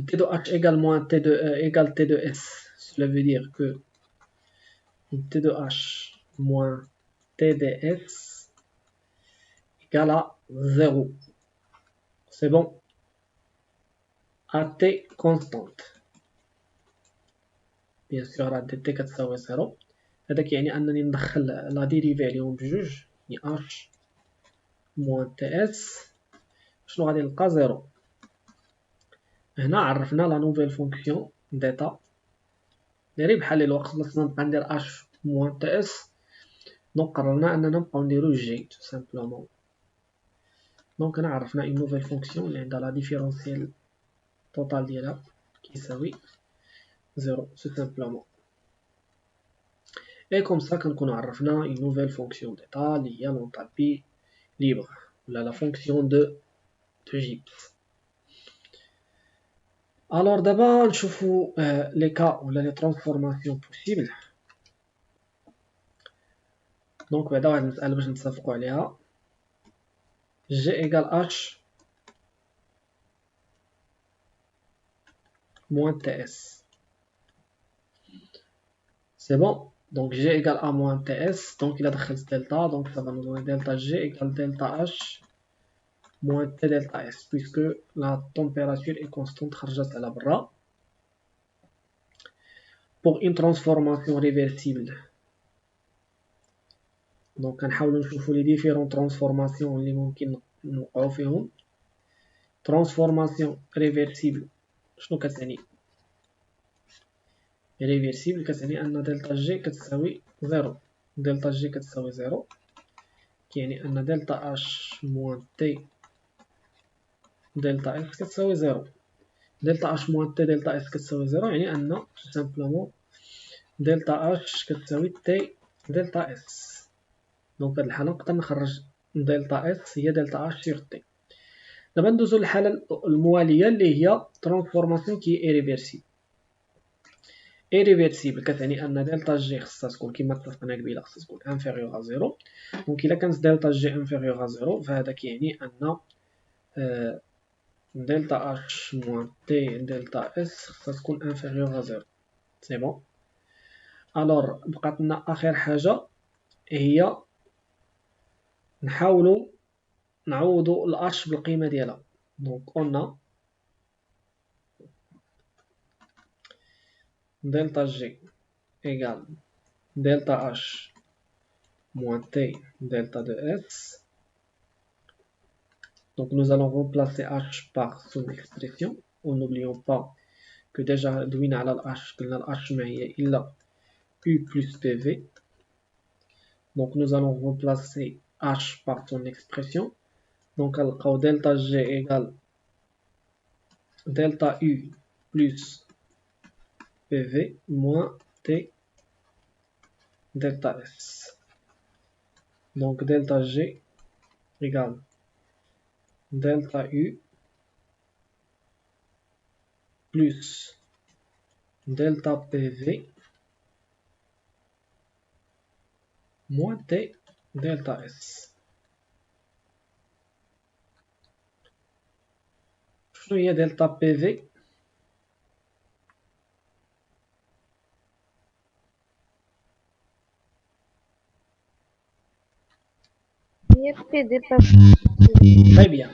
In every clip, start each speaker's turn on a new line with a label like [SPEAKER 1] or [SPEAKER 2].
[SPEAKER 1] T de H égale moins T de égale T de S. Cela veut dire que T de H moins T de S égale à 0. C'est bon. À T constante. Bien sûr, à T كتساوي 0. هذاك يعني أنني ندخل لا ديريفي عليهم بجوج يعني H moins TS شنو غادي نلقى 0. هنا عرفنا لا نوفيل فونكسيون ديتا دايري بحال الوقت خلصنا نبقى ندير H moins TS دونك قررنا أننا نبقاو نديرو G tout simplement. دونك هنا عرفنا une nouvelle fonction اللي عندها لا ديفيرونسيال توتال ديالها كيساوي 0 tout simplement. Et comme ça كنكونو عرفنا une nouvelle fonction d'état اللي هي l'enthalpie libre ولا la fonction de Gibbs. Alors d'abord نشوفو les cas ولا les transformations possibles. Donc بعدا واحد المسألة باش نتفقو عليها G égale H moins TS. C'est bon. Donc G égale A moins TS. Donc il a دخلت delta. Donc ça va nous donner delta G égale delta H moins T delta S. Puisque la température est constante خرجت على برا. Pour une transformation réversible. Donc كنحاولو نشوفو les différentes transformations اللي ممكن نوقعو فيهم. Transformation réversible شنو كتعني؟ ريفيرسيبل كتعني أن دلتا جي كتساوي 0. دلتا جي كتساوي 0 كيعني أن دلتا اش موان تي دلتا اكس كتساوي 0. دلتا اش موان تي دلتا اس كتساوي 0 يعني أن تو سامبلومون دلتا اش كتساوي تي دلتا اس. دونك في هاد الحالة نقدر نخرج دلتا اس هي دلتا اش سيغ تي. دابا ندوزو للحالة الموالية اللي هي ترانسفورماسيون كي ايريفيرسيبل. irréversible كتعني أن دلتا جي خصها تكون كيما اتفقنا قبيلة خصها تكون انفيريور ا زيرو. دونك إلا كانت دلتا جي انفيريور ا زيرو فهذا كيعني أن دلتا اش موان تي دلتا اس خصها تكون انفيريور ا زيرو. سي بون. ألور بقات لنا آخر حاجة هي نحاولو نعوضو الأش بالقيمة ديالها. دونك قلنا delta G égale delta H moins T delta de S. Donc nous allons remplacer H par son expression. N'oublions pas que déjà دوينا على ال H قلنا ال H ما هي إلا U plus PV. Donc nous allons remplacer H par son expression. Donc نلقاو delta G égale delta U plus PV moins T delta S. Donc delta G égale delta U plus delta PV moins T delta S. شنو هي delta PV؟
[SPEAKER 2] هي بي دلتا
[SPEAKER 1] Très bien.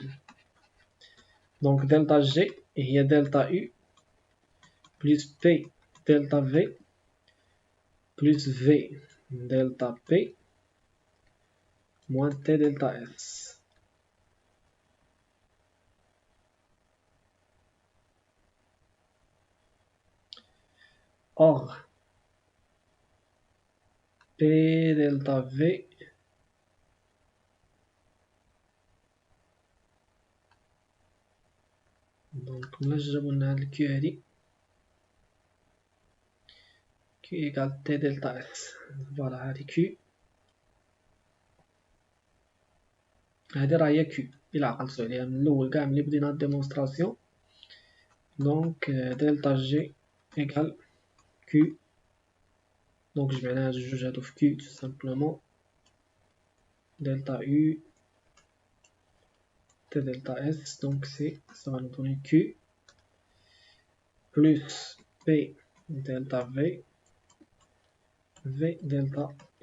[SPEAKER 1] Donc delta G هي delta U plus P delta V plus V delta P moins T delta S. Or, P delta V donc نجربو لنا هاد الكيو هادي Q égale T delta S. Voilà هادي Q هادي راه هي Q إلا عقلتو عليها من الأول كاع ملي بدينا الديمونستراسيون. دونك دلتا جي égale Q. Donc جمعناها جوج هادو في Q tout simplement. Delta U T delta S. Donc ça va nous donner Q plus P delta V, V delta P.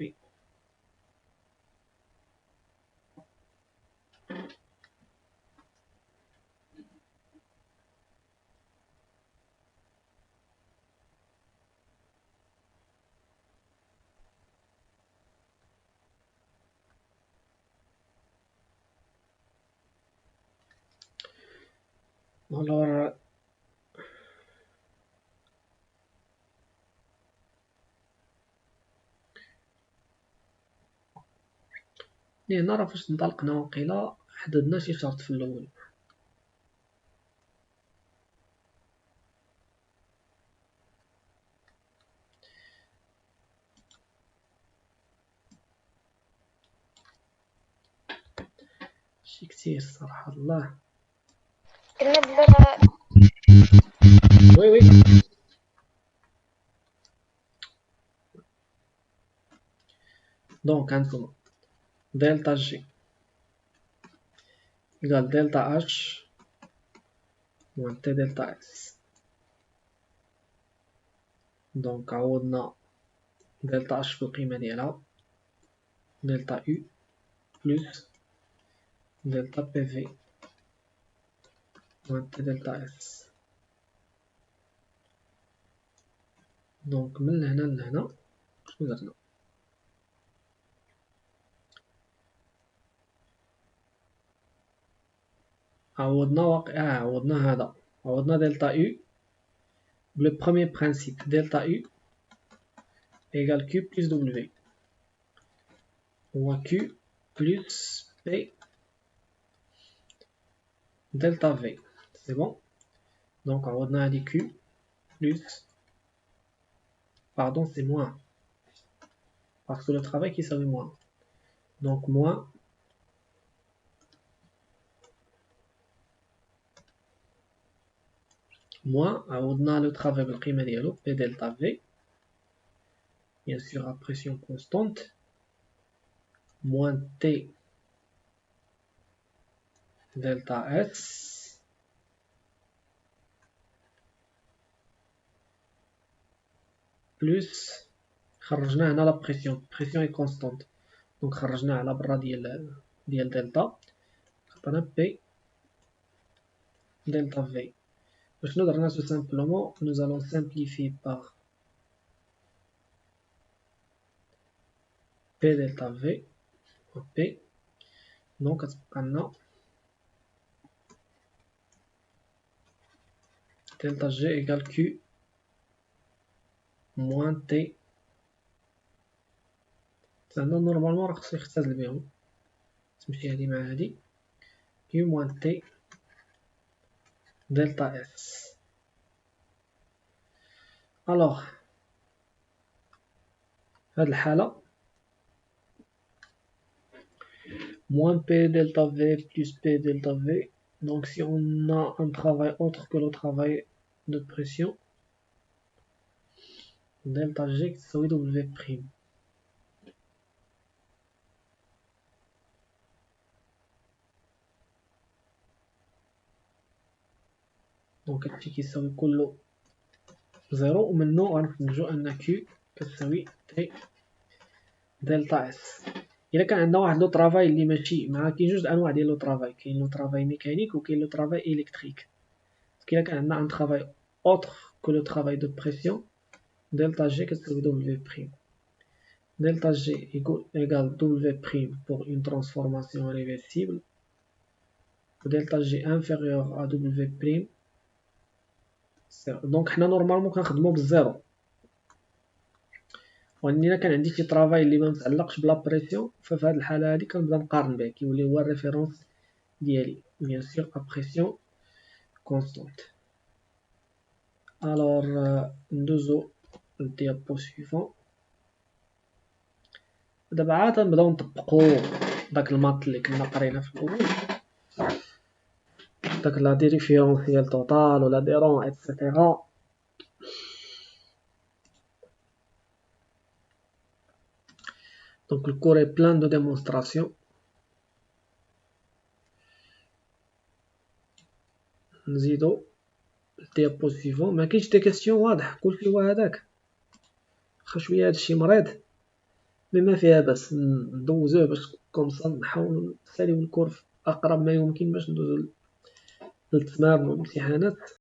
[SPEAKER 1] Alors, هنا راه فاش انطلقنا وقيلا حددنا شي شرط في الاول. شي كتير الصراحة الله.
[SPEAKER 2] كنا باللغة
[SPEAKER 1] وي وي. دونك عندكم دلتا جي إيكال دلتا اش موان تي دلتا اس. دونك عوضنا دلتا اش في القيمة ديالها دلتا يو بلس دلتا بي في موان تي دلتا اس. دونك من لهنا لهنا شنو درنا؟ عوضنا هذا، عوضنا دلتا يو بلو بروميير برانسيب دلتا يو إيكال كيو بلس دبليو هو كيو بلس بي دلتا في. سي بون. دونك عوضنا هادي كيو بلس pardon c'est moins parce que le travail qui s'appelle moins, donc moins عوضنا le travail بالقيمة ديالو P delta V bien sûr à pression constante moins T delta S plus خرجنا هنا la pression est constante donc خرجنا على برا ديال دلتا خطنا P delta V. شنو درنا tout simplement nous allons simplifier par P delta V P donc كتبقى لنا delta G égale Q moins T. زعما نورمالمون راه خصو يختزل بهم تمشي هادي مع هادي Q moins T delta S. alors هاد الحالة moins P delta V plus P delta V. Donc si on a un travail autre que le travail de pression, delta G تساوي W prime. دونك هادشي كيساوي كلو زيرو ومنو غنخرجو ان كيو كتساوي تي دلتا اس. الا كان عندنا واحد لو طرافاي اللي ماشي مع كاين جوج انواع ديال لو طرافاي، كاين لو طرافاي ميكانيك وكاين لو طرافاي الكتريك. الا كان عندنا ان طرافاي اوتر كو لو طرافاي دو بريسيون delta G كتساوي W prime. Delta G égale W prime pour une transformation réversible. Delta G inférieur à W prime. Donc حنا نورمالمون كنخدمو بالزيرو، ولكن الا كان عندي شي طرافاي اللي ما متعلقش بلا بريسيون ففي هاد الحالة هادي كنبدا نقارن به كيولي هو الريفيرونس ديالي بيان سور ا بريسيون كونستانت. الوغ ندوزو للديابو سويفون. دابا عاد نبداو نطبقو داك الماط اللي كنا قرينا في الاول، داك لا ديريفيرونسيال توتال ولا ديرون اتسيتيرا. دونك الكور est plein de démonstrations. نزيدو الديابو سيفون. ما كاينش دي كاستيون واضح قلت لي هذاك واخا شويه هادشي مريض مي ما فيها باس ندوزوه باش كومسا نحاولو نساليو الكور في اقرب ما يمكن باش ندوزو للتمارين والامتحانات.